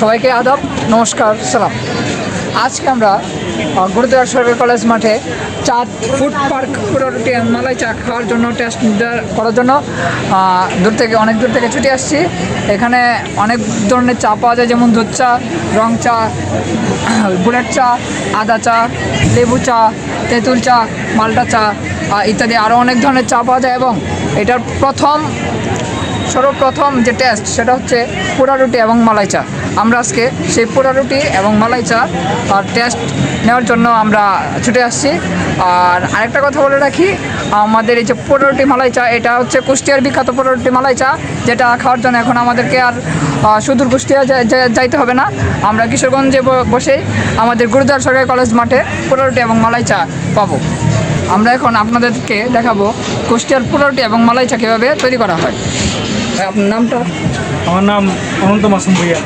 সবাইকে আদাব, নমস্কার, সালাম। আজকে আমরা গুরুদুয়ারা সরকারি কলেজ মাঠে ফুড পার্ক পুরো রুটি মালাই চা খাওয়ার জন্য টেস্ট করার জন্য অনেক দূর থেকে ছুটে আসছি। এখানে অনেক ধরনের চা পাওয়া যায়, যেমন দুধ চা, রং চা, বুলেট চা, আদা চা, লেবু চা, তেঁতুল চা, মাল্টা চা ইত্যাদি আরও অনেক ধরনের চা পাওয়া যায়। এবং এটার সর্বপ্রথম যে টেস্ট সেটা হচ্ছে পোড়া রুটি এবং মালাই চা। আমরা আজকে সেই পোড়া রুটি এবং মালাই চা টেস্ট নেওয়ার জন্য আমরা ছুটে আসছি। আর আরেকটা কথা বলে রাখি, আমাদের এই যে পোড়া রুটি মালাই চা, এটা হচ্ছে কুষ্টিয়ার বিখ্যাত পোড়া রুটি মালাই চা, যেটা খাওয়ার জন্য এখন আমাদেরকে আর সুদূর কুষ্টিয়া যাইতে হবে না। আমরা কিশোরগঞ্জে বসেই আমাদের গুরুদুয়ারা সরকারি কলেজ মাঠে পোড়া রুটি এবং মালাই চা পাবো। আমরা এখন আপনাদেরকে দেখাবো কুষ্টিয়ার পোড়া রুটি এবং মালাই চা কীভাবে তৈরি করা হয়। আপনার নামটা? আমার নাম অনন্ত মাসুম ভুইয়া।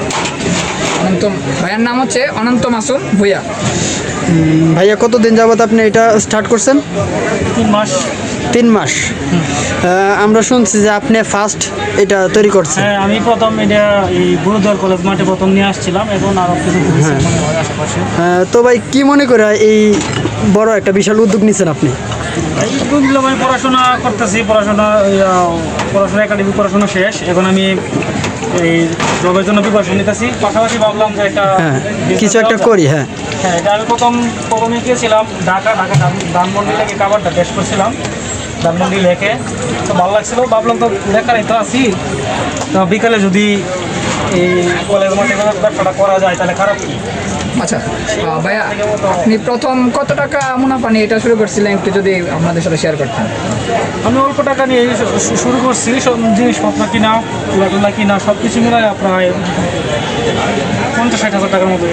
ভাইয়ের নাম হচ্ছে অনন্ত মাসুম ভুইয়া। ভাইয়া কতদিন যাবত আপনি এটা স্টার্ট করছেন? 3 মাস। 3 মাস। আমরা শুনছি যে আপনি ফার্স্ট এটা তৈরি করছেন। হ্যাঁ, আমি প্রথম এটা এই গুরুদুয়ারা কলেজ মাঠে প্রথম নিয়ে আসছিলাম, এখন আরও কিছু মনে হয় আশেপাশে। তো ভাই কি মনে করে এই বড় একটা বিশাল উদ্যোগ নিচ্ছেন আপনি? এই আমি পড়াশোনা করতেছি, পড়াশোনা একাডেমিক পড়াশোনা শেষ। এখন আমি এই জবের জন্য প্রিপারেশন নিতেছি, পাশাপাশি ভাবলাম যে একটা কিছু একটা করি। হ্যাঁ, এটা আমি প্রথমে গিয়েছিলাম ঢাকা ধানমন্ডি থেকে খাবারটা টেস্ট করছিলাম, ধানমন্ডি লেখে তো ভালো লাগছিল। ভাবলাম তো লেখারই তো আছি, তো বিকালে যদি এই কলেজ মাঠে ব্যবসাটা করা যায় তাহলে খারাপ কি। আচ্ছা ভাইয়া, আপনি প্রথম কত টাকা মুনাফা নিয়ে এটা শুরু করছিলেন, একটু যদি আপনাদের সাথে শেয়ার করতেন। আমি অল্প টাকা নিয়ে শুরু করছি, সব জিনিসপত্র কিনা, তুলা কিনা, সব কিছু মিলাই প্রায় 50-60 হাজার টাকার মতো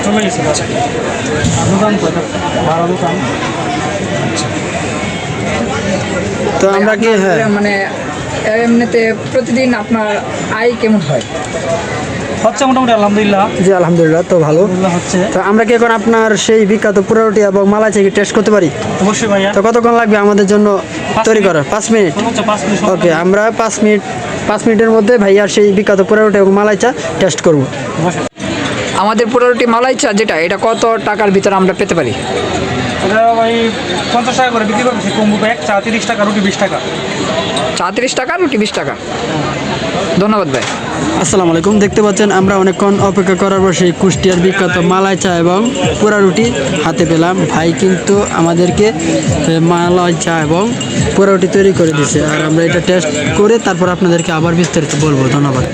চলে গেছে। দোকান ভাড়া দোকান। তো আমরা কি মানে এমনিতে প্রতিদিন আপনার আয় কেমন হয়? হচ্ছে মোটামুটি আলহামদুলিল্লাহ। জি আলহামদুলিল্লাহ, তো ভালো হচ্ছে। তো আমরা কি এখন আপনার সেই বিখ্যাত পোড়া রুটি এবং মালাই চা টেস্ট করতে পারি? অবশ্যই ভাইয়া। তো কতক্ষণ লাগবে আমাদের জন্য তৈরি করার? 5 মিনিট। 5 মিনিট। ওকে, আমরা 5 মিনিটের মধ্যে ভাইয়ার সেই বিখ্যাত পোড়া রুটি এবং মালাই চা টেস্ট করব। আমাদের পোড়া রুটি মালাই চা যেটা, এটা কত টাকার ভিতরে আমরা পেতে পারি? এটা ভাই 50 টাকা করে বিক্রি করছি কম্বো প্যাক। চা 30 টাকা, রুটি 20 টাকা। চা 30 টাকা, রুটি 20 টাকা। ধন্যবাদ ভাই। আসসালামু আলাইকুম। দেখতে পাচ্ছেন আমরা অনেকক্ষণ অপেক্ষা করার পর সেই কুষ্টিয়ার বিখ্যাত মালাই চা এবং পোড়া রুটি হাতে পেলাম। ভাই কিন্তু আমাদেরকে মালাই চা এবং পোড়া রুটি তৈরি করে দিয়েছে, আর আমরা এটা টেস্ট করে তারপর আপনাদেরকে আবার বিস্তারিত বলবো। ধন্যবাদ।